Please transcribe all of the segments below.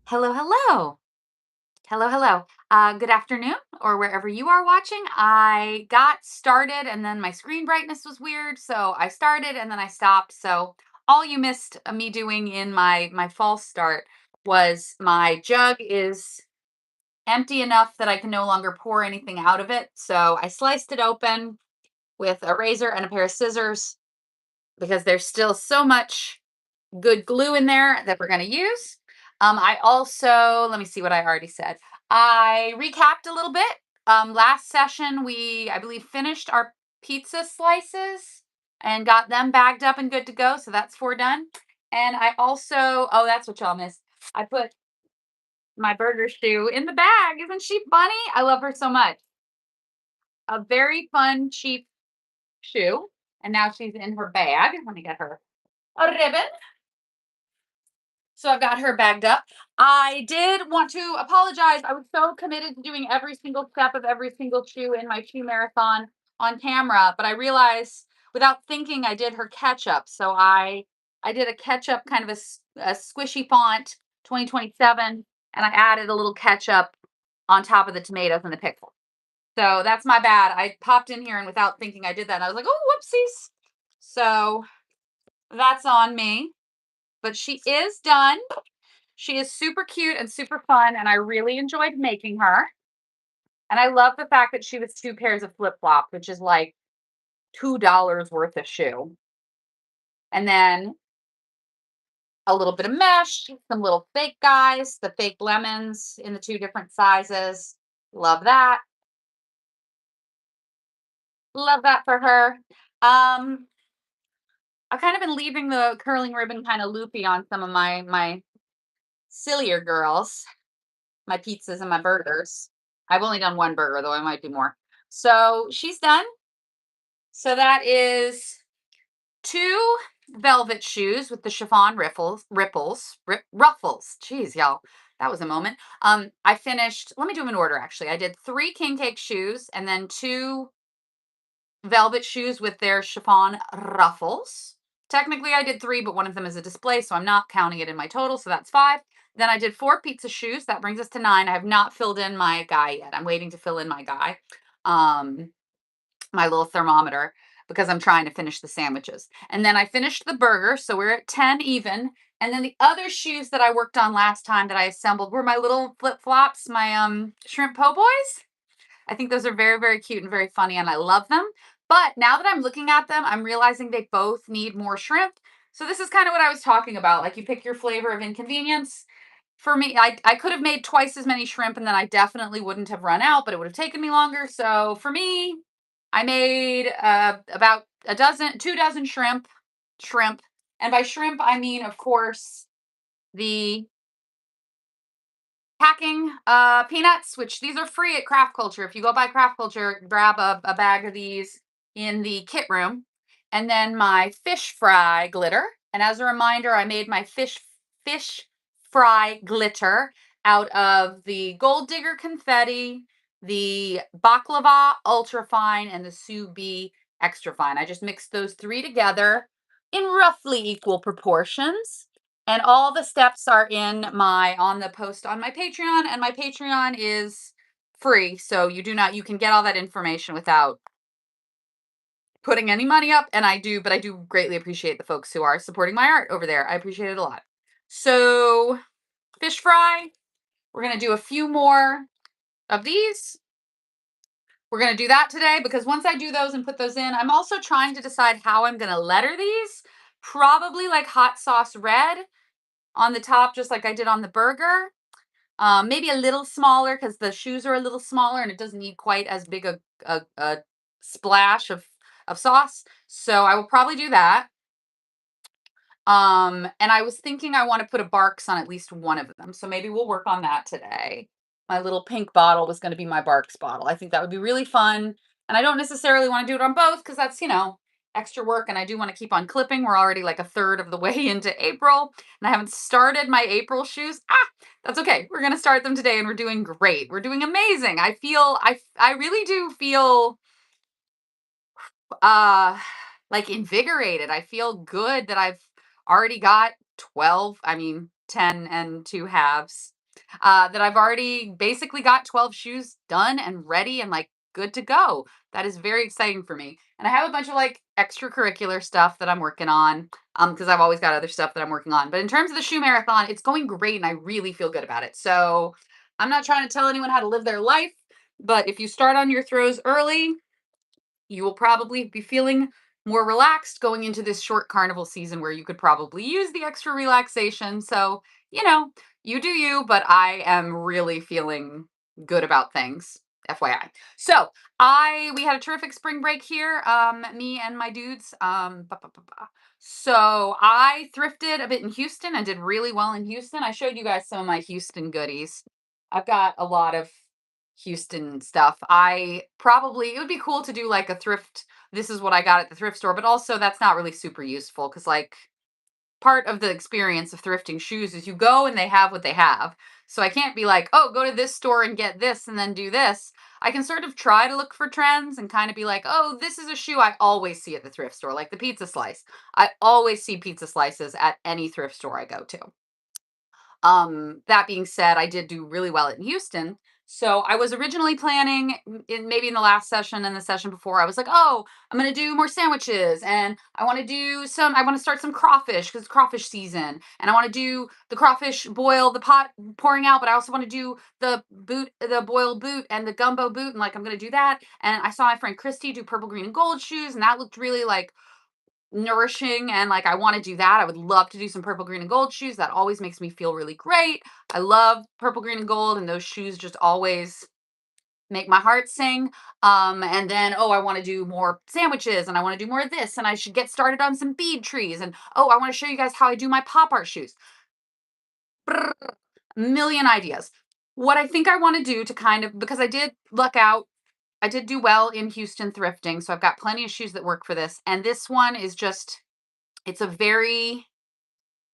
Hello, hello. Hello, hello. Good afternoon, or wherever you are watching. I got started and then my screen brightness was weird. So I started and then I stopped. So all you missed me doing in my false start was my jug is empty enough that I can no longer pour anything out of it. So I sliced it open with a razor and a pair of scissors because there's still so much good glue in there that we're going to use. I also, let me see what I already said. I recapped a little bit. Last session, I believe, finished our pizza slices and got them bagged up and good to go. So that's 4 done. And I also, oh, that's what y'all missed. I put my burger shoe in the bag. Isn't she funny? I love her so much. A very fun, cheap shoe. And now she's in her bag. Let me get her a ribbon. So I've got her bagged up. I did want to apologize. I was so committed to doing every single step of every single shoe in my shoe marathon on camera, but I realized without thinking I did her ketchup. So I did a ketchup kind of a squishy font 2027 and I added a little ketchup on top of the tomatoes and the pickle. So that's my bad. I popped in here and without thinking I did that. And I was like, "Oh, whoopsies." So that's on me. But she is done. She is super cute and super fun, and I really enjoyed making her. And I love the fact that she was 2 pairs of flip-flops, which is like $2 worth of shoe. And then a little bit of mesh, some little fake guys, the fake lemons in the 2 different sizes. Love that. Love that for her. Um, I've kind of been leaving the curling ribbon kind of loopy on some of my sillier girls, my pizzas and my burgers. I've only done 1 burger, though I might do more. So she's done. So that is 2 velvet shoes with the chiffon ruffles. Jeez, y'all, that was a moment. I finished. Let me do them in order. Actually, I did 3 king cake shoes and then 2 velvet shoes with their chiffon ruffles. Technically, I did 3, but one of them is a display, so I'm not counting it in my total. So that's 5. Then I did 4 pizza shoes. That brings us to 9. I have not filled in my guy yet. I'm waiting to fill in my guy. Um, my little thermometer because I'm trying to finish the sandwiches. And then I finished the burger, so we're at 10 even. And then the other shoes that I worked on last time that I assembled were my little flip-flops, my shrimp po' boys. I think those are very, very cute and very funny, and I love them. But now that I'm looking at them, I'm realizing they both need more shrimp. So this is kind of what I was talking about. Like you pick your flavor of inconvenience. For me, I could have made twice as many shrimp and then I definitely wouldn't have run out, but it would have taken me longer. So for me, I made about 2 dozen shrimp. And by shrimp, I mean, of course, the packing peanuts, which these are free at Craft Culture. If you go by Craft Culture, grab a bag of these in the kit room. And then my fish fry glitter. And as a reminder, I made my fish fry glitter out of the Gold Digger confetti, the baklava ultra fine, and the sous vide extra fine. I just mixed those 3 together in roughly equal proportions. And all the steps are in my on the post on my Patreon, and my Patreon is free. So you can get all that information without putting any money up. And but I do greatly appreciate the folks who are supporting my art over there. I appreciate it a lot. So fish fry, we're gonna do a few more of these. We're gonna do that today because once I do those and put those in, I'm also trying to decide how I'm gonna letter these. Probably like hot sauce red on the top, just like I did on the burger. Maybe a little smaller because the shoes are a little smaller and it doesn't need quite as big a splash of sauce. So I will probably do that. And I was thinking I want to put a Barks on at least one of them. So maybe we'll work on that today. My little pink bottle was going to be my Barks bottle. I think that would be really fun. And I don't necessarily want to do it on both because that's, extra work. And I do want to keep on clipping. We're already like a third of the way into April and I haven't started my April shoes. That's okay. We're going to start them today and we're doing great. We're doing amazing. I really do feel uh like invigorated. I feel good that I've already got 12, I mean 10 and 2 halves that I've already basically got 12 shoes done and ready and like good to go. That is very exciting for me. And I have a bunch of like extracurricular stuff that I'm working on because I've always got other stuff that I'm working on. But in terms of the shoe marathon, it's going great and I really feel good about it. So I'm not trying to tell anyone how to live their life, but if you start on your throws early, you will probably be feeling more relaxed going into this short carnival season where you could probably use the extra relaxation. So, you know, you do you, but I am really feeling good about things. FYI. So we had a terrific spring break here. Me and my dudes. So I thrifted a bit in Houston and did really well in Houston. I showed you guys some of my Houston goodies. I've got a lot of Houston stuff. It would be cool to do like a thrift. This is what I got at the thrift store, but also that's not really super useful because like part of the experience of thrifting shoes is you go and they have what they have. So I can't be like, oh, go to this store and get this and then do this. I can sort of try to look for trends and kind of be like, oh, this is a shoe I always see at the thrift store, like the pizza slice. I always see pizza slices at any thrift store I go to. That being said, I did do really well in Houston. So I was originally planning maybe in the last session and the session before, I was like, oh, I'm going to do more sandwiches and I want to start some crawfish because it's crawfish season. And I want to do the crawfish boil, the pot pouring out, but I also want to do the boiled boot and the gumbo boot. And like, I'm going to do that. And I saw my friend Christy do purple, green, and gold shoes. And that looked really like nourishing and like I want to do that. I would love to do some purple, green, and gold shoes. That always makes me feel really great. I love purple, green, and gold, and those shoes just always make my heart sing. And then, oh, I want to do more sandwiches and I want to do more of this, and I should get started on some bead trees. And oh, I want to show you guys how I do my pop art shoes. Brrr, million ideas. What I think I want to do to kind of because I did luck out. I did do well in Houston thrifting, so I've got plenty of shoes that work for this. And this one is just it's a very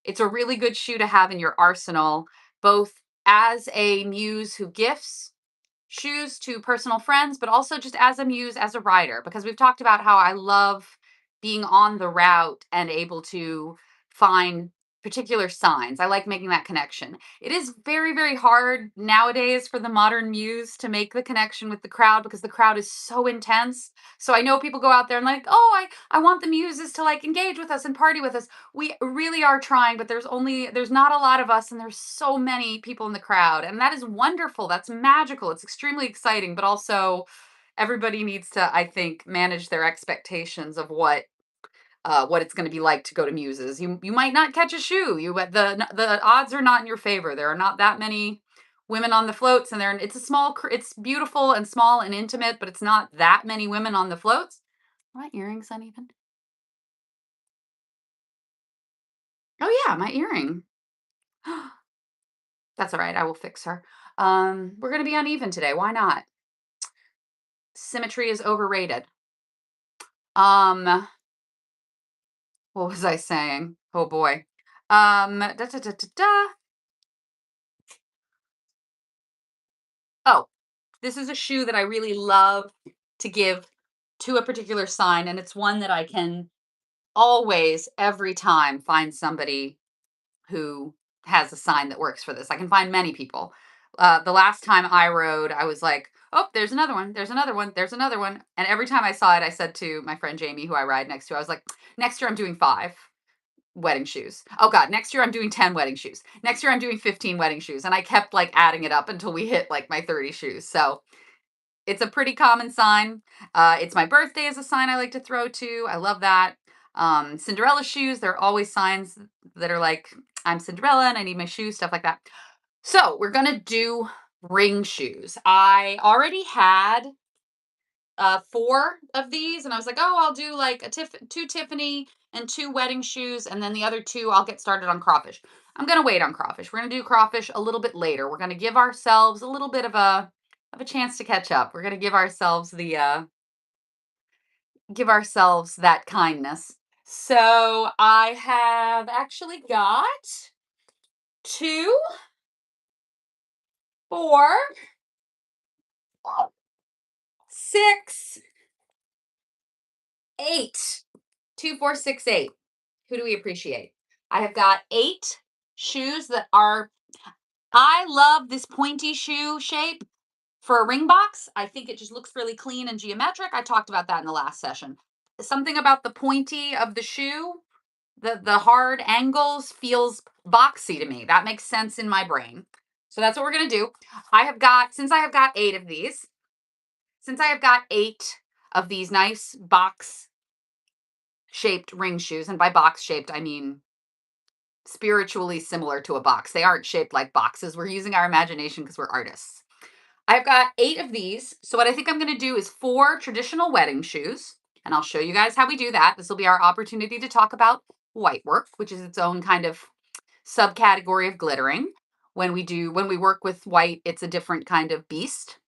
it's a really good shoe to have in your arsenal, both as a muse who gifts shoes to personal friends, but also just as a muse, as a rider, because we've talked about how I love being on the route and able to find particular signs. I like making that connection. It is very, very hard nowadays for the modern muse to make the connection with the crowd because the crowd is so intense. So I know people go out there and like, oh, I want the muses to like engage with us and party with us. We really are trying, but there's not a lot of us and there's so many people in the crowd. And that is wonderful. That's magical. It's extrememely exciting, but also everybody needs to, I think, manage their expectations of what it's going to be like to go to Muses. You might not catch a shoe. The odds are not in your favor. There are not that many women on the floats, and it's beautiful and small and intimate, but it's not that many women on the floats. Are my earrings uneven? Oh yeah, my earring. That's all right. I will fix her. We're gonna be uneven today. Why not? Symmetry is overrated. Um, what was I saying? Oh boy. Da, da, da, da, da. Oh, this is a shoe that I really love to give to a particular sign, and it's one that I can always, every time, find somebody who has a sign that works for this. I can find many people. The last time I rode, I was like, oh, there's another one, there's another one, there's another one. And every time I saw it, I said to my friend Jamie, who I ride next to, I was like, next year I'm doing 5 wedding shoes. Oh God, next year I'm doing 10 wedding shoes. Next year I'm doing 15 wedding shoes. And I kept like adding it up until we hit like my 30 shoes. So it's a pretty common sign. It's my birthday is a sign I like to throw to. I love that. Cinderella shoes, there are always signs that are like, I'm Cinderella and I need my shoes, stuff like that. So we're gonna do ring shoes. I already had 4 of these, and I was like, oh, I'll do like 2 Tiffany and 2 wedding shoes, and then the other 2 I'll get started on crawfish. I'm gonna wait on crawfish. We're gonna do crawfish a little bit later. We're gonna give ourselves a little bit of a chance to catch up. We're gonna give ourselves that kindness. So I have actually got 2, 4, 6, 8. 2, 4, 6, 8. Who do we appreciate? I have got 8 shoes that are I love this pointy shoe shape for a ring box. I think it just looks really clean and geometric. I talked about that in the last session. Something about the pointy of the shoe, the hard angles feels boxy to me. That makes sense in my brain. So that's what we're going to do. Since I have got 8 of these, since I have got 8 of these nice box shaped ring shoes, and by box shaped, I mean spiritually similar to a box. They aren't shaped like boxes. We're using our imagination because we're artists. I've got 8 of these. So what I think I'm going to do is 4 traditional wedding shoes, and I'll show you guys how we do that. This will be our opportunity to talk about white work, which is its own kind of subcategory of glittering. When we work with white, it's a different kind of beast.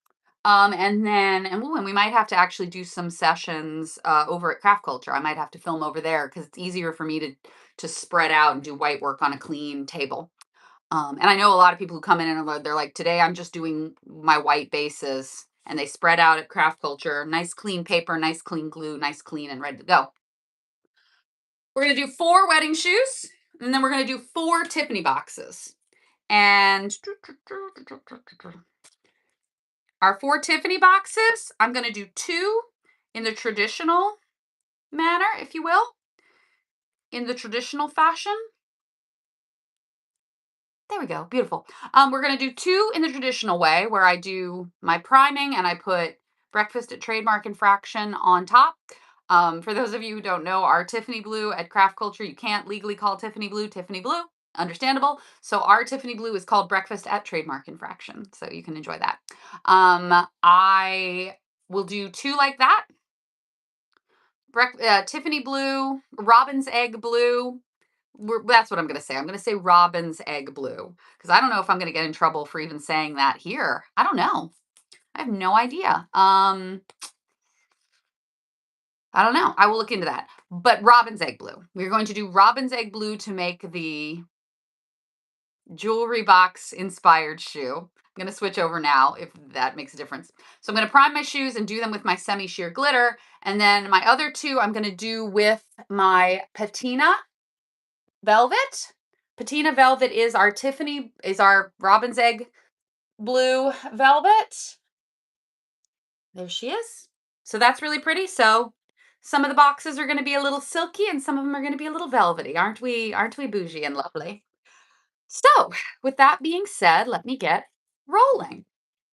And we might have to actually do some sessions over at Craft Culture. I might have to film over there because it's easier for me to spread out and do white work on a clean table. And I know a lot of people who come in and they're like, today I'm just doing my white bases, and they spread out at Craft Culture. Nice clean paper, nice clean glue, nice clean and ready to go. We're gonna do 4 wedding shoes, and then we're gonna do 4 Tiffany boxes. And our 4 Tiffany boxes, I'm gonna do 2 in the traditional manner, if you will, in the traditional fashion. There we go. Beautiful. We're going to do 2 in the traditional way where I do my priming and I put breakfast at Trademark and Fraction on top. For those of you who don't know, our Tiffany blue at Craft Culture, you can't legally call Tiffany blue Tiffany blue. Understandable. So our Tiffany blue is called breakfast at Trademark and Fraction. So you can enjoy that. I will do 2 like that. Tiffany blue, robin's egg blue, that's what I'm going to say. I'm going to say robin's egg blue because I don't know if I'm going to get in trouble for even saying that here. I don't know. I have no idea. I don't know. I will look into that. But robin's egg blue. We're going to do robin's egg blue to make the jewelry box inspired shoe. I'm going to switch over now if that makes a difference. So I'm going to prime my shoes and do them with my semi sheer glitter. And then my other 2 I'm going to do with my patina velvet. Patina velvet is our robin's egg blue velvet. There she is. So that's really pretty. So some of the boxes are going to be a little silky and some of them are going to be a little velvety. Aren't we? Aren't we bougie and lovely? So, with that being said, let me get rolling.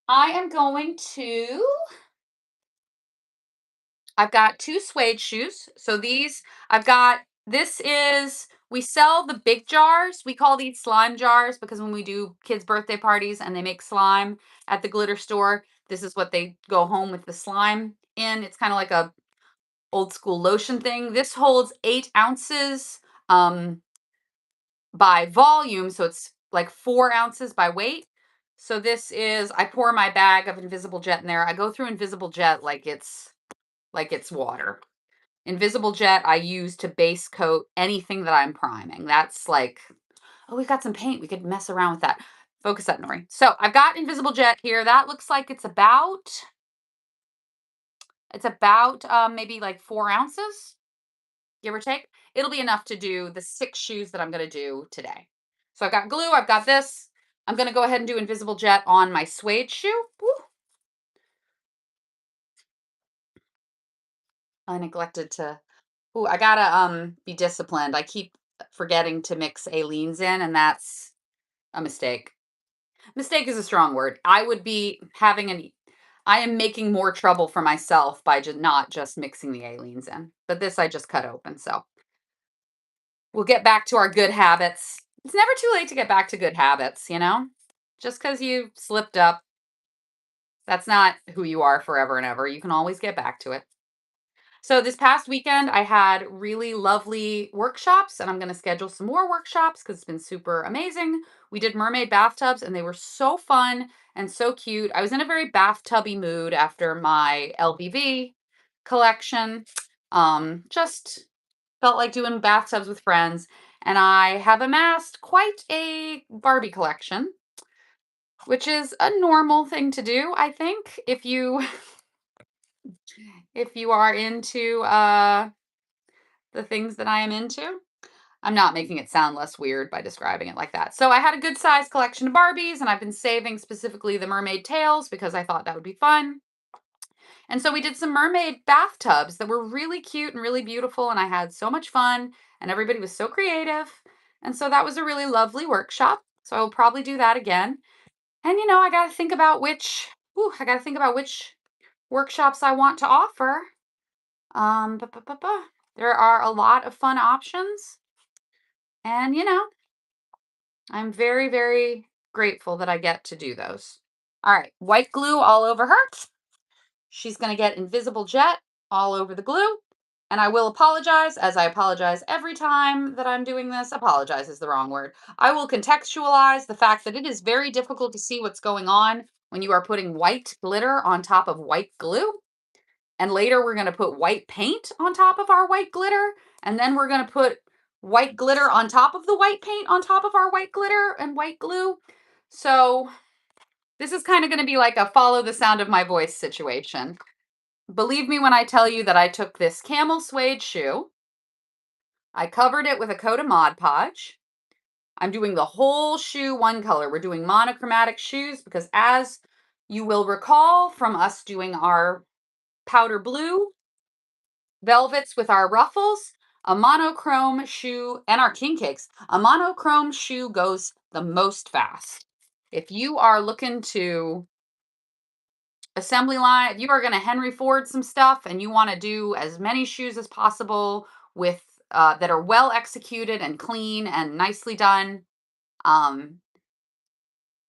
I am going to I've got 2 suede shoes. So we sell the big jars. We call these slime jars because when we do kids' birthday parties and they make slime at the glitter store, this is what they go home with the slime in. It's kind of like a old school lotion thing. This holds 8 ounces by volume, so it's like 4 ounces by weight. So I pour my bag of Invisible Jet in there. I go through Invisible Jet like it's water. Invisible Jet I use to base coat anything that I'm priming. That's like, oh, we've got some paint. We could mess around with that. Focus that, Nori. So I've got Invisible Jet here. That looks like it's about maybe like 4 ounces, give or take. It'll be enough to do the 6 shoes that I'm going to do today. So I've got glue. I've got this. I'm going to go ahead and do Invisible Jet on my suede shoe. Woo. I neglected to. Ooh, I gotta be disciplined. I keep forgetting to mix Aleen's in, and that's a mistake. Mistake is a strong word. I am making more trouble for myself by just not just mixing the Aleen's in. But this I just cut open, so we'll get back to our good habits. It's never too late to get back to good habits, you know? Just because you slipped up, that's not who you are forever and ever. You can always get back to it. So this past weekend, I had really lovely workshops, and I'm going to schedule some more workshops because it's been super amazing. We did mermaid bathtubs, and they were so fun and so cute. I was in a very bathtubby mood after my LBV collection. Just felt like doing bathtubs with friends, and I have amassed quite a Barbie collection, which is a normal thing to do, I think, if you are into the things that I am into. I'm not making it sound less weird by describing it like that. So I had a good sized collection of Barbies, and I've been saving specifically the mermaid tails because I thought that would be fun. And so we did some mermaid bathtubs that were really cute and really beautiful, and I had so much fun, and everybody was so creative. And so that was a really lovely workshop. So I will probably do that again. And I got to think about which workshops I want to offer. There are a lot of fun options, and I'm very, very grateful that I get to do those. All right, white glue all over her. She's going to get invisible jet all over the glue. And I will apologize, as I apologize every time that I'm doing this. Apologize is the wrong word. I will contextualize the fact that it is very difficult to see what's going on when you are putting white glitter on top of white glue. And later we're going to put white paint on top of our white glitter. And then we're going to put white glitter on top of the white paint on top of our white glitter and white glue. So this is kind of going to be like a follow the sound of my voice situation. Believe me when I tell you that I took this camel suede shoe, I covered it with a coat of Mod Podge. I'm doing the whole shoe one color. We're doing monochromatic shoes because, as you will recall from us doing our powder blue velvets with our ruffles, a monochrome shoe, and our king cakes, a monochrome shoe goes the most fast. If you are looking to assembly line, if you are going to Henry Ford some stuff and you want to do as many shoes as possible with that are well executed and clean and nicely done, um,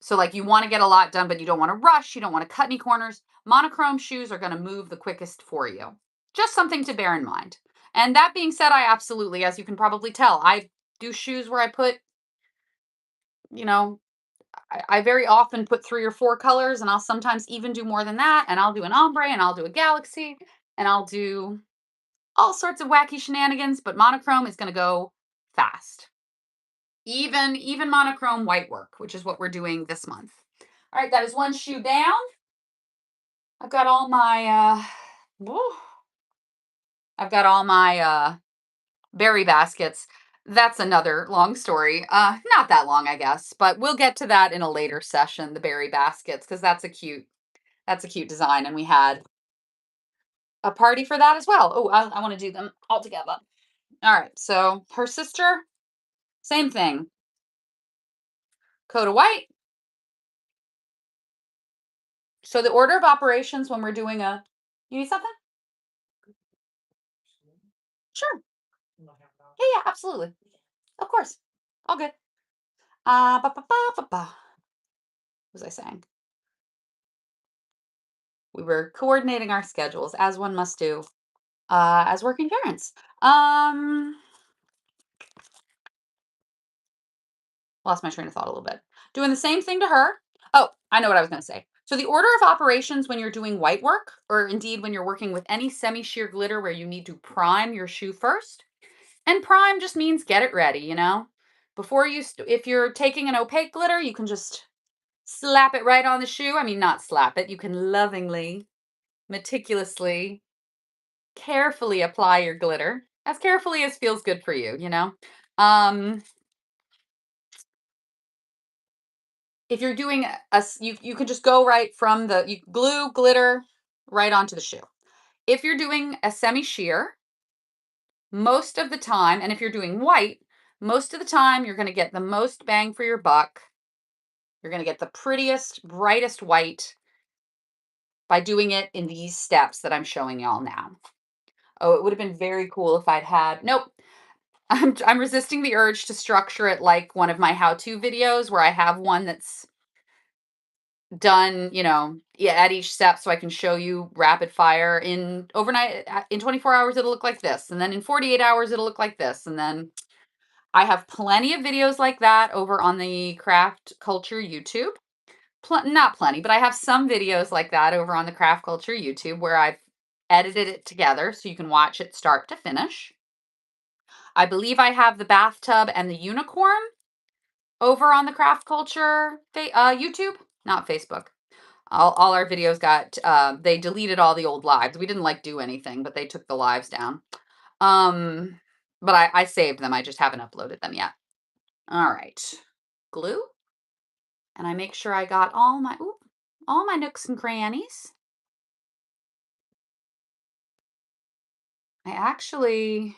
so like you want to get a lot done, but you don't want to rush, you don't want to cut any corners, monochrome shoes are going to move the quickest for you. Just something to bear in mind. And that being said, I absolutely, as you can probably tell, I do shoes where I put, you know, I very often put 3 or 4 colors, and I'll sometimes even do more than that, and I'll do an ombre, and I'll do a galaxy, and I'll do all sorts of wacky shenanigans, but monochrome is gonna go fast. Even monochrome white work, which is what we're doing this month. All right, that is 1 shoe down. I've got all my, woo, I've got all my, berry baskets. That's another long story. Not that long, I guess, but we'll get to that in a later session, the berry baskets, because that's a cute design, and we had a party for that as well. Oh, I want to do them all together. All right, so her sister, same thing. Coat of white. So the order of operations when we're doing you need something? Sure. Yeah, yeah, absolutely. Of course. All good. Ba, ba, ba, ba, ba. What was I saying? We were coordinating our schedules as one must do, as working parents. Lost my train of thought a little bit. Doing the same thing to her. Oh, I know what I was going to say. So the order of operations when you're doing white work, or indeed when you're working with any semi-sheer glitter where you need to prime your shoe first, and prime just means get it ready, Before if you're taking an opaque glitter, you can just slap it right on the shoe. I mean, not slap it. You can lovingly, meticulously, carefully apply your glitter as carefully as feels good for you. Um, if you're doing you can just go right from you glue glitter right onto the shoe. If you're doing a semi sheer, most of the time, and if you're doing white, most of the time you're going to get the most bang for your buck. You're going to get the prettiest, brightest white by doing it in these steps that I'm showing y'all now. Oh, it would have been very cool if I'd had. Nope. I'm resisting the urge to structure it like one of my how-to videos where I have one that's done, yeah, at each step so I can show you rapid fire in overnight. In 24 hours it'll look like this, and then in 48 hours it'll look like this, and then I have plenty of videos like that over on the Craft Culture YouTube. Not plenty, but I have some videos like that over on the Craft Culture YouTube where I've edited it together so you can watch it start to finish. I believe I have the bathtub and the unicorn over on the Craft Culture YouTube, not Facebook. All our videos got they deleted all the old lives. We didn't like do anything, but they took the lives down. but I saved them. I just haven't uploaded them yet. All right. Glue. And I make sure I got all my nooks and crannies. I actually,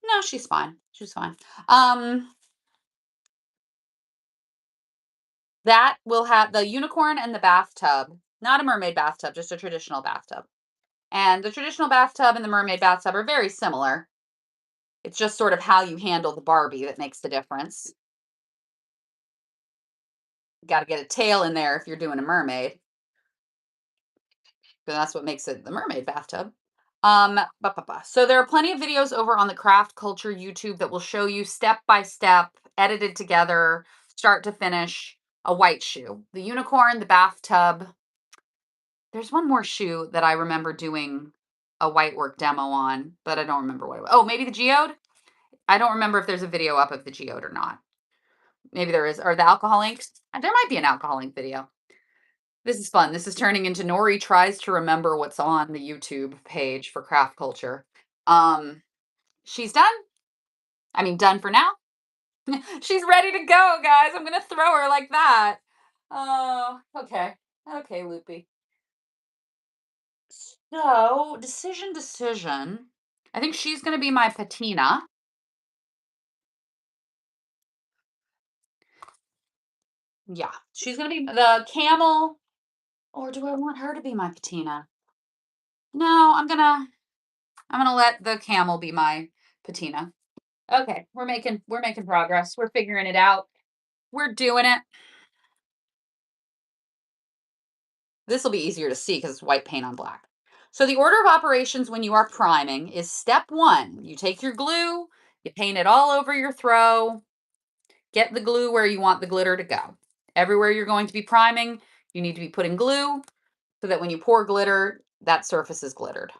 no, she's fine. She's fine. Um, that will have the unicorn and the bathtub, not a mermaid bathtub, just a traditional bathtub. And the traditional bathtub and the mermaid bathtub are very similar. It's just sort of how you handle the Barbie that makes the difference. Got to get a tail in there if you're doing a mermaid. So that's what makes it the mermaid bathtub. So there are plenty of videos over on the Craft Culture YouTube that will show you step by step, edited together, start to finish, a white shoe. The unicorn, the bathtub. There's one more shoe that I remember doing a white work demo on, but I don't remember what it was. Oh, maybe the geode? I don't remember if there's a video up of the geode or not. Maybe there is, or the alcohol inks. There might be an alcohol ink video. This is fun. This is turning into Nori tries to remember what's on the YouTube page for Craft Culture. She's done. I mean, done for now. She's ready to go, guys. I'm gonna throw her like that. Oh, okay. Okay, Loopy. So, decision. I think she's gonna be my patina. Yeah, she's gonna be the camel. Or do I want her to be my patina? No, I'm gonna let the camel be my patina. Okay, we're making progress. We're figuring it out. We're doing it. This will be easier to see because it's white paint on black. So the order of operations when you are priming is step one. You take your glue, you paint it all over your throw, get the glue where you want the glitter to go. Everywhere you're going to be priming, you need to be putting glue so that when you pour glitter, that surface is glittered.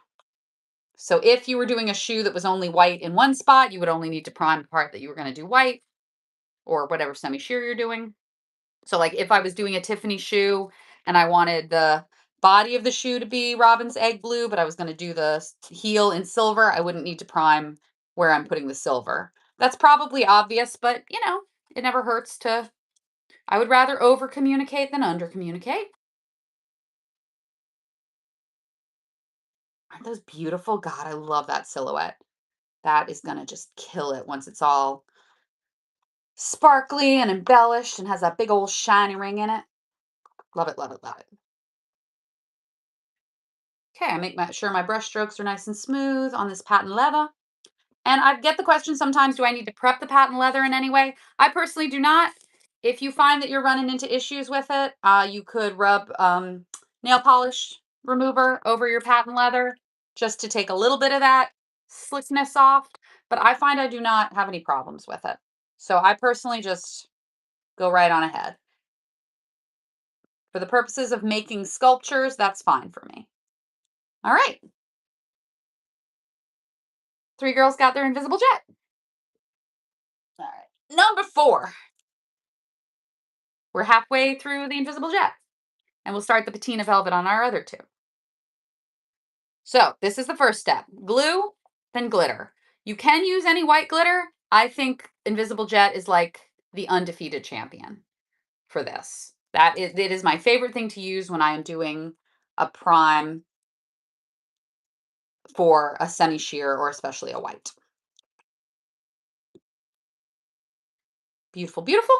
So if you were doing a shoe that was only white in one spot, you would only need to prime the part that you were going to do white or whatever semi-sheer you're doing. So like if I was doing a Tiffany shoe and I wanted the body of the shoe to be Robin's egg blue, but I was going to do the heel in silver, I wouldn't need to prime where I'm putting the silver. That's probably obvious, but it never hurts to, I would rather over communicate than under communicate. Aren't those beautiful? God, I love that silhouette. That is going to just kill it once it's all sparkly and embellished and has that big old shiny ring in it. Love it, love it, love it. Okay, I make sure my brush strokes are nice and smooth on this patent leather. And I get the question sometimes, do I need to prep the patent leather in any way? I personally do not. If you find that you're running into issues with it, you could rub nail polish remover over your patent leather just to take a little bit of that slickness off. But I find I do not have any problems with it. So I personally just go right on ahead. For the purposes of making sculptures, that's fine for me. All right. 3 girls got their invisible jet. All right. Number 4. We're halfway through the invisible jet. And we'll start the patina velvet on our other 2. So this is the first step. Glue, then glitter. You can use any white glitter. I think invisible jet is like the undefeated champion for this. It is my favorite thing to use when I am doing a prime for a semi-sheer or especially a white. Beautiful, beautiful.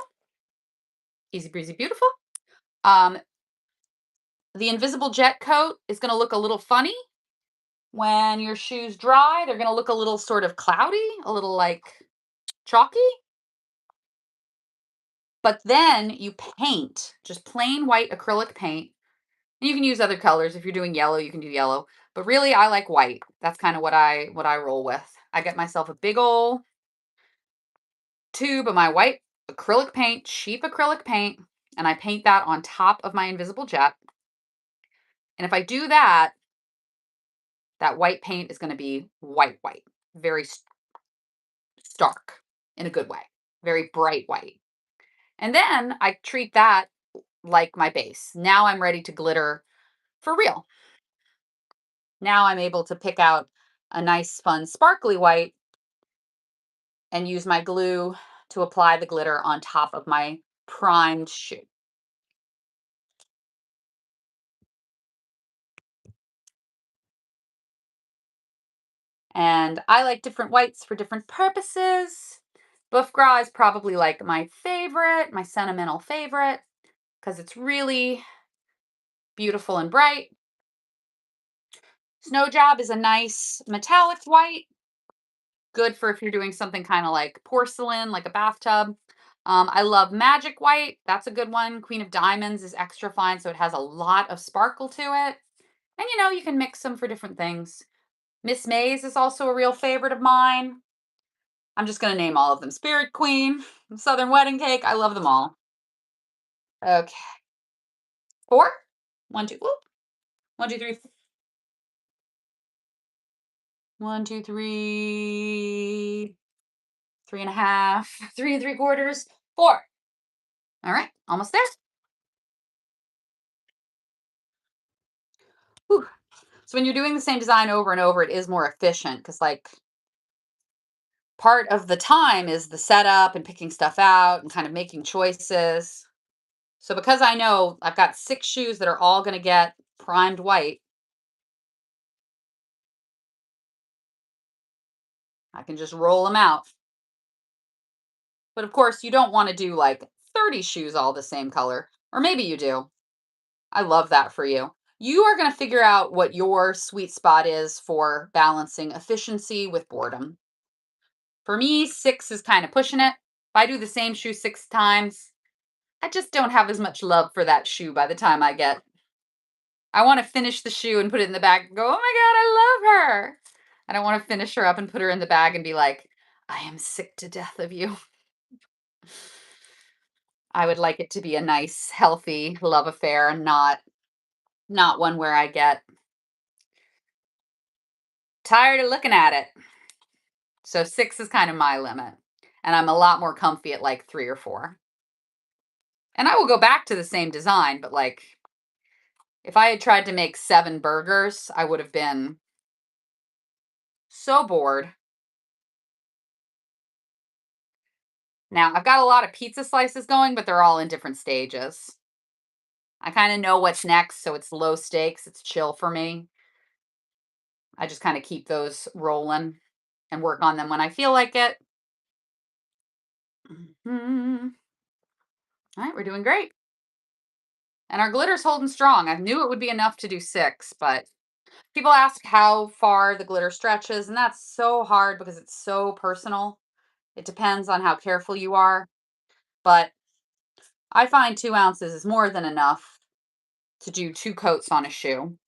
Easy breezy, beautiful. Um, the invisible jet coat is going to look a little funny when your shoes dry. They're going to look a little sort of cloudy, a little like chalky. But then you paint just plain white acrylic paint. And you can use other colors. If you're doing yellow, you can do yellow. But really, I like white. That's kind of what I roll with. I get myself a big old tube of my white acrylic paint, cheap acrylic paint, and I paint that on top of my invisible jet. And if I do that, that white paint is going to be white, very stark in a good way, very bright white. And then I treat that like my base. Now I'm ready to glitter for real. Now I'm able to pick out a nice, fun, sparkly white and use my glue to apply the glitter on top of my primed shoe. And I like different whites for different purposes. Buff Gras is probably like my favorite, my sentimental favorite, because it's really beautiful and bright. Snow Job is a nice metallic white, good for if you're doing something kind of like porcelain, like a bathtub. I love Magic White. That's a good one. Queen of Diamonds is extra fine, so it has a lot of sparkle to it. And you can mix them for different things. Miss Maze is also a real favorite of mine. I'm just going to name all of them. Spirit Queen, Southern Wedding Cake. I love them all. Okay. Four. One, two. Whoop. One, two, three. One, two, three. Three and a half. Three and three quarters. Four. All right. Almost there. Whew. So when you're doing the same design over and over, it is more efficient because, like, part of the time is the setup and picking stuff out and kind of making choices. So because I know I've got 6 shoes that are all going to get primed white, I can just roll them out. But of course, you don't want to do like 30 shoes all the same color, or maybe you do. I love that for you. You are going to figure out what your sweet spot is for balancing efficiency with boredom. For me, 6 is kind of pushing it. If I do the same shoe 6 times, I just don't have as much love for that shoe by the time I want to finish the shoe and put it in the bag and go, oh my God, I love her. I don't want to finish her up and put her in the bag and be like, I am sick to death of you. I would like it to be a nice, healthy love affair and not one where I get tired of looking at it. So 6 is kind of my limit. And I'm a lot more comfy at like 3 or 4. And I will go back to the same design, but like if I had tried to make 7 burgers, I would have been so bored. Now, I've got a lot of pizza slices going, but they're all in different stages. I kind of know what's next, so it's low stakes, it's chill for me. I just kind of keep those rolling and work on them when I feel like it. Mhm. All right, we're doing great. And our glitter's holding strong. I knew it would be enough to do 6, but people ask how far the glitter stretches, and that's so hard because it's so personal. It depends on how careful you are. But I find 2 ounces is more than enough to do 2 coats on a shoe.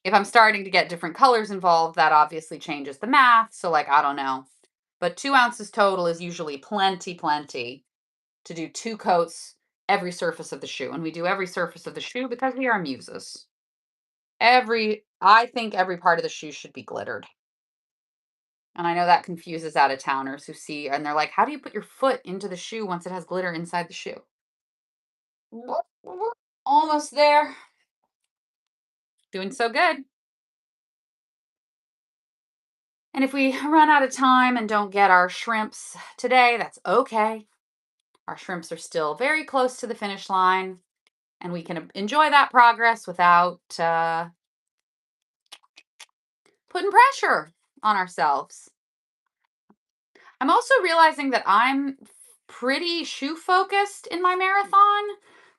If I'm starting to get different colors involved, that obviously changes the math. So, like, I don't know. But 2 ounces total is usually plenty, plenty to do 2 coats every surface of the shoe. And we do every surface of the shoe because we are muses. I think every part of the shoe should be glittered. And I know that confuses out of towners who see and they're like, how do you put your foot into the shoe once it has glitter inside the shoe? Almost there. Doing so good. And if we run out of time and don't get our shrimps today, that's okay. Our shrimps are still very close to the finish line, and we can enjoy that progress without putting pressure on ourselves. I'm also realizing that I'm pretty shoe focused in my marathon,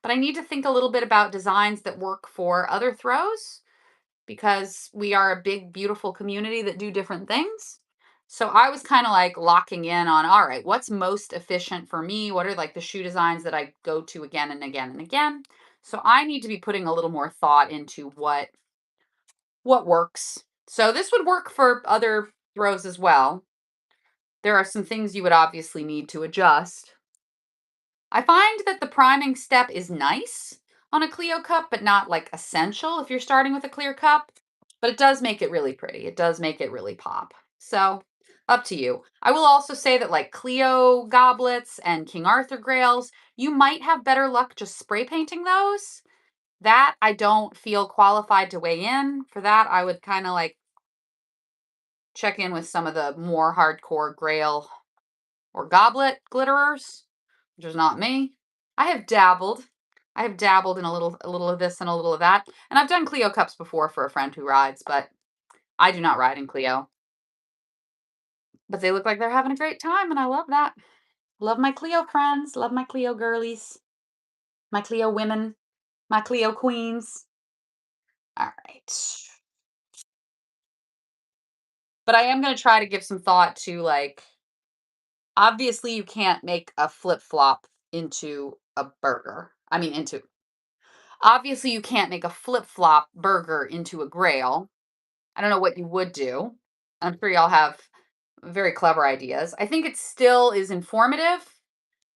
but I need to think a little bit about designs that work for other throws because we are a big, beautiful community that do different things. So I was kind of like locking in on, all right, what's most efficient for me? What are like the shoe designs that I go to again and again and again? So I need to be putting a little more thought into what works. So this would work for other throws as well. There are some things you would obviously need to adjust. I find that the priming step is nice on a Clio cup, but not like essential if you're starting with a clear cup. But it does make it really pretty. It does make it really pop. So up to you. I will also say that like Clio goblets and King Arthur grails, you might have better luck just spray painting those. That I don't feel qualified to weigh in. For that, I would kind of like check in with some of the more hardcore Grail or Goblet glitterers, which is not me. I have dabbled. I have dabbled in a little of this and a little of that. And I've done Clio cups before for a friend who rides, but I do not ride in Clio. But they look like they're having a great time, and I love that. Love my Clio friends, love my Clio girlies, my Clio women, my Clio queens. All right. But I am going to try to give some thought to, like, obviously you can't make a flip-flop into a burger. I mean, into obviously you can't make a flip-flop burger into a Grail. I don't know what you would do. I'm sure y'all have very clever ideas. I think it still is informative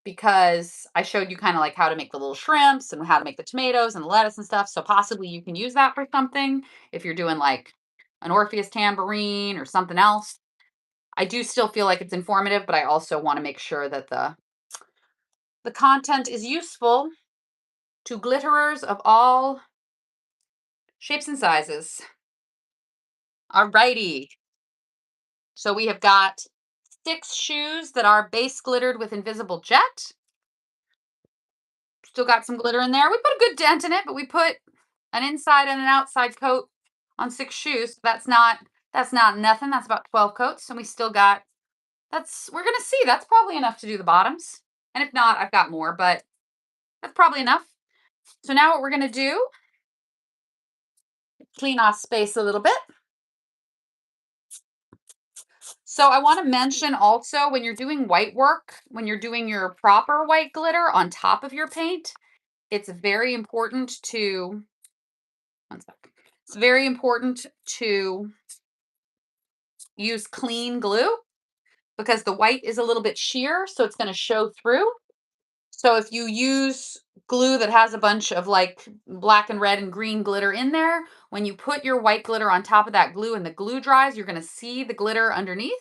because I showed you kind of like how to make the little shrimps and how to make the tomatoes and the lettuce and stuff. So possibly you can use that for something if you're doing like an Orpheus tambourine or something else. I do still feel like it's informative, but I also want to make sure that the content is useful to glitterers of all shapes and sizes. Alrighty. So we have got 6 shoes that are base glittered with Invisible Jet. Still got some glitter in there. We put a good dent in it, but we put an inside and an outside coat on 6 shoes. That's not nothing. That's about 12 coats, and we still got that's we're gonna see. That's probably enough to do the bottoms. And if not, I've got more, but that's probably enough. So now what we're gonna do, clean off space a little bit. So I want to mention also when you're doing white work, when you're doing your proper white glitter on top of your paint, it's very important to one sec. It's very important to use clean glue because the white is a little bit sheer, so it's going to show through. So if you use glue that has a bunch of like black and red and green glitter in there, when you put your white glitter on top of that glue and the glue dries, you're going to see the glitter underneath.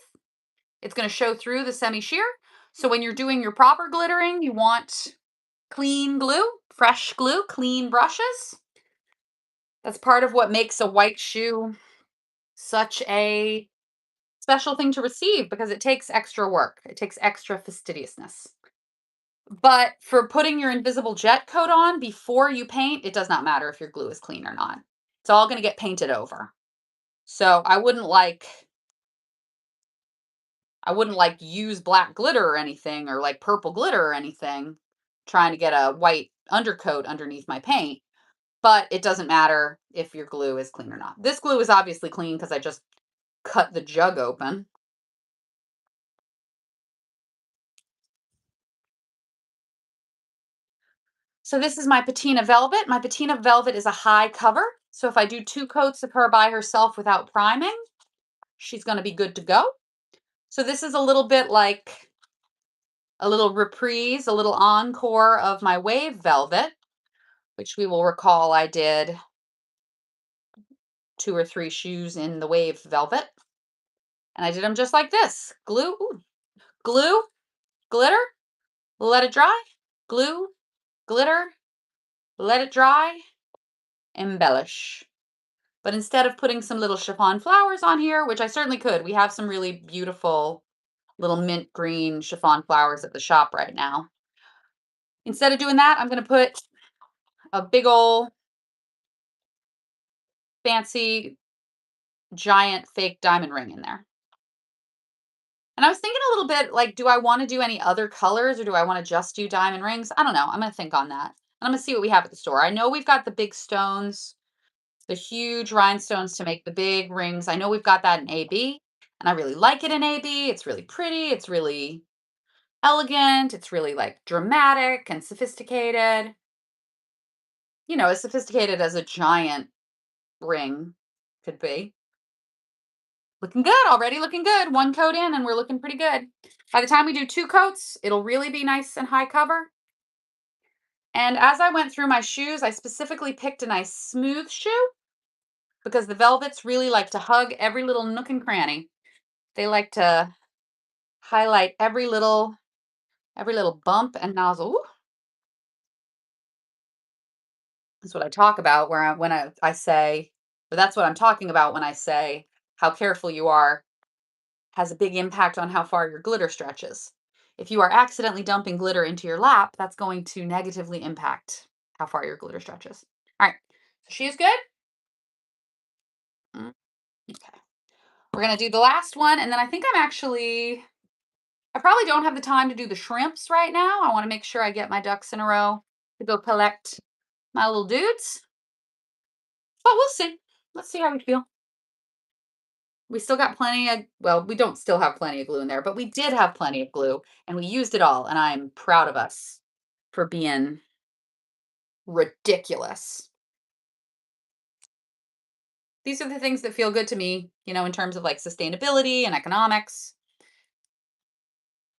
It's going to show through the semi-sheer. So when you're doing your proper glittering, you want clean glue, fresh glue, clean brushes. That's part of what makes a white shoe such a special thing to receive because it takes extra work. It takes extra fastidiousness. But for putting your invisible jet coat on before you paint, it does not matter if your glue is clean or not. It's all going to get painted over. So I wouldn't like use black glitter or anything or like purple glitter or anything trying to get a white undercoat underneath my paint. But it doesn't matter if your glue is clean or not. This glue is obviously clean because I just cut the jug open. So this is my patina velvet. My patina velvet is a high cover. So if I do 2 coats of her by herself without priming, she's going to be good to go. So this is a little bit like a little reprise, a little encore of my wave velvet, which we will recall I did 2 or 3 shoes in the wave velvet. And I did them just like this. Glue, glue, glitter, let it dry, glue, glitter, let it dry, embellish. But instead of putting some little chiffon flowers on here, which I certainly could, we have some really beautiful little mint green chiffon flowers at the shop right now. Instead of doing that, I'm going to put a big old fancy giant fake diamond ring in there. And I was thinking a little bit like, do I want to do any other colors or do I want to just do diamond rings? I don't know. I'm going to think on that. And I'm going to see what we have at the store. I know we've got the big stones, the huge rhinestones to make the big rings. I know we've got that in AB, and I really like it in AB. It's really pretty. It's really elegant. It's really like dramatic and sophisticated. As sophisticated as a giant ring could be. Looking good already, looking good. 1 coat in and we're looking pretty good. By the time we do 2 coats, it'll really be nice and high cover. And as I went through my shoes, I specifically picked a nice smooth shoe because the velvets really like to hug every little nook and cranny. They like to highlight every little bump and nozzle. Ooh, that's what I talk about when I say, but that's what I'm talking about when I say how careful you are has a big impact on how far your glitter stretches. If you are accidentally dumping glitter into your lap, that's going to negatively impact how far your glitter stretches. All right. So she is good. Mm, okay. We're going to do the last one. And then I probably don't have the time to do the shrimps right now. I want to make sure I get my ducks in a row to go collect my little dudes. But we'll see. Let's see how we feel. We still got plenty of, well, we don't still have plenty of glue in there, but we did have plenty of glue and we used it all. And I'm proud of us for being ridiculous. These are the things that feel good to me, in terms of like sustainability and economics.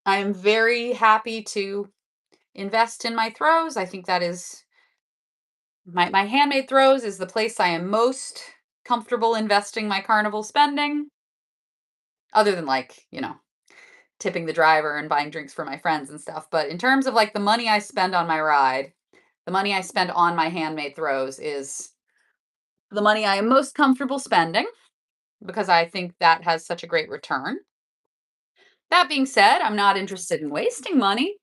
I'm very happy to invest in my throws. I think that is my handmade throws is the place I am most comfortable investing my carnival spending, other than like, tipping the driver and buying drinks for my friends and stuff. But in terms of like the money I spend on my ride, the money I spend on my handmade throws is the money I am most comfortable spending because I think that has such a great return. That being said, I'm not interested in wasting money.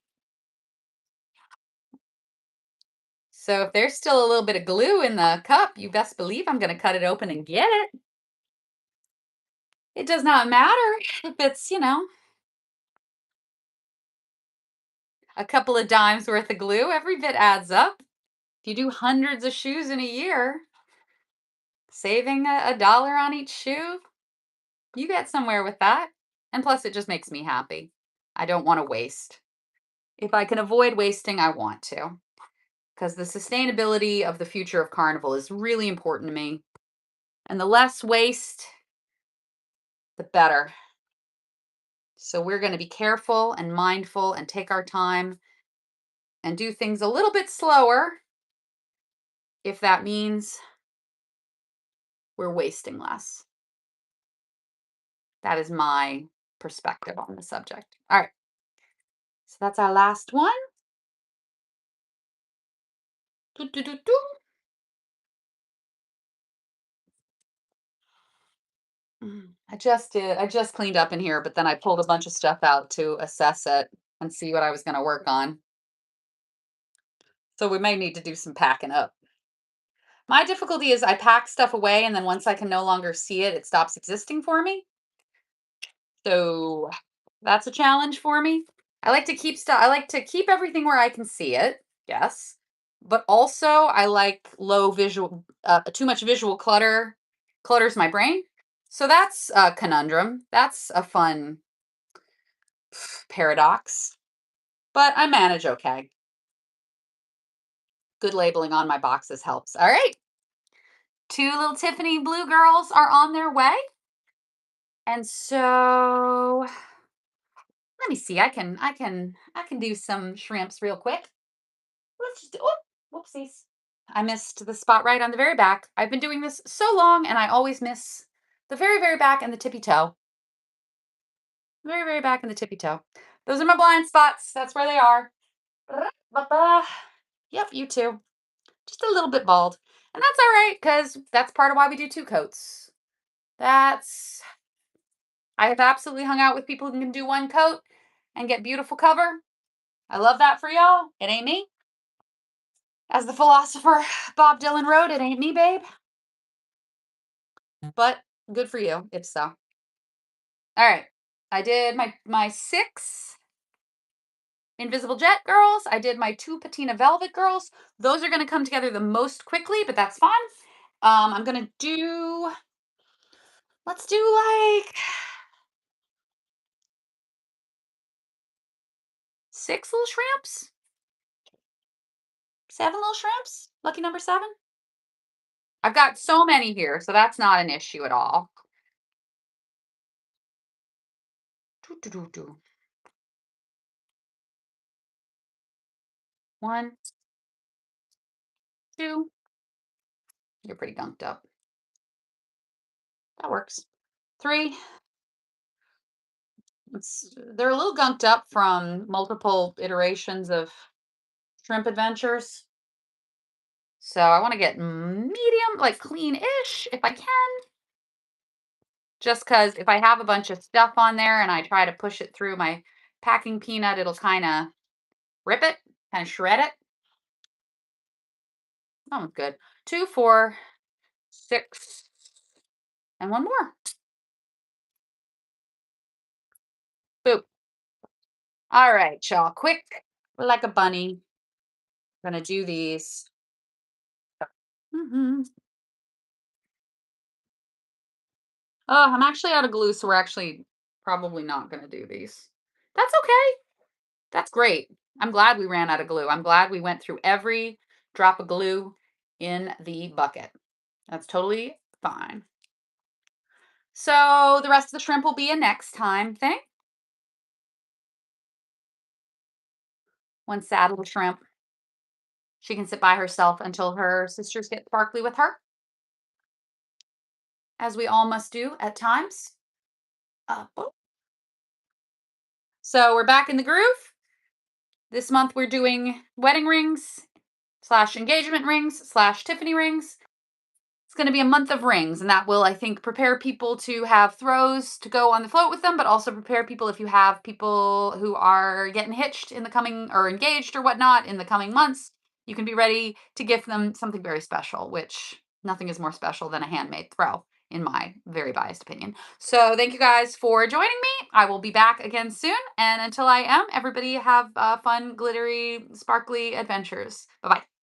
So if there's still a little bit of glue in the cup, you best believe I'm going to cut it open and get it. It does not matter if it's, a couple of dimes worth of glue. Every bit adds up. If you do hundreds of shoes in a year, saving a dollar on each shoe, you get somewhere with that. And plus, it just makes me happy. I don't want to waste. If I can avoid wasting, I want to. Because the sustainability of the future of Carnival is really important to me. And the less waste, the better. So we're going to be careful and mindful and take our time and do things a little bit slower if that means we're wasting less. That is my perspective on the subject. All right. So that's our last one. Doo, doo, doo, doo. I just cleaned up in here, but then I pulled a bunch of stuff out to assess it and see what I was going to work on. So we may need to do some packing up. My difficulty is I pack stuff away and then once I can no longer see it, it stops existing for me. So that's a challenge for me. I like to keep everything where I can see it. Yes. But also I like low visual too much visual clutters my brain. So that's a conundrum. That's a fun paradox. But I manage okay. Good labeling on my boxes helps. All right. Two little Tiffany blue girls are on their way. And so let me see. I can do some shrimps real quick. Let's just oh, whoopsies. I missed the spot right on the very back. I've been doing this so long and I always miss the very, very back and the tippy toe. Very, very back and the tippy toe. Those are my blind spots. That's where they are. Yep, you too. Just a little bit bald. And that's all right, because that's part of why we do two coats. That's I have absolutely hung out with people who can do one coat and get beautiful cover. I love that for y'all. It ain't me. As the philosopher Bob Dylan wrote, it ain't me, babe. But good for you, if so. All right. I did my six Invisible Jet girls. I did my two Patina Velvet girls. Those are going to come together the most quickly, but that's fine. I'm going to do, let's do like six little shrimps, seven little shrimps. Lucky number seven. I've got so many here, so that's not an issue at all. Doo, doo, doo, doo. One, two. You're pretty gunked up. That works. Three. They're a little gunked up from multiple iterations of shrimp adventures. So I want to get medium, like clean-ish if I can. just because if I have a bunch of stuff on there and I try to push it through my packing peanut, it'll kind of rip it, kind of shred it. That one's good. 2, 4, 6, and one more. Boop. All right, y'all. Quick, like a bunny. Gonna do these. Hmm. Oh, I'm actually out of glue, so we're actually probably not gonna do these. That's okay. That's great. I'm glad we ran out of glue. I'm glad we went through every drop of glue in the bucket. That's totally fine. So the rest of the shrimp will be a next time thing. One saddle shrimp. She can sit by herself until her sisters get sparkly with her, as we all must do at times. Oh. So we're back in the groove. This month we're doing wedding rings slash engagement rings slash Tiffany rings. It's going to be a month of rings, and that will, I think, prepare people to have throws to go on the float with them, but also prepare people if you have people who are getting hitched in the coming or engaged or whatnot in the coming months. You can be ready to gift them something very special, which nothing is more special than a handmade throw, in my very biased opinion. So, thank you guys for joining me. I will be back again soon. And until I am, everybody have fun, glittery, sparkly adventures. Bye bye.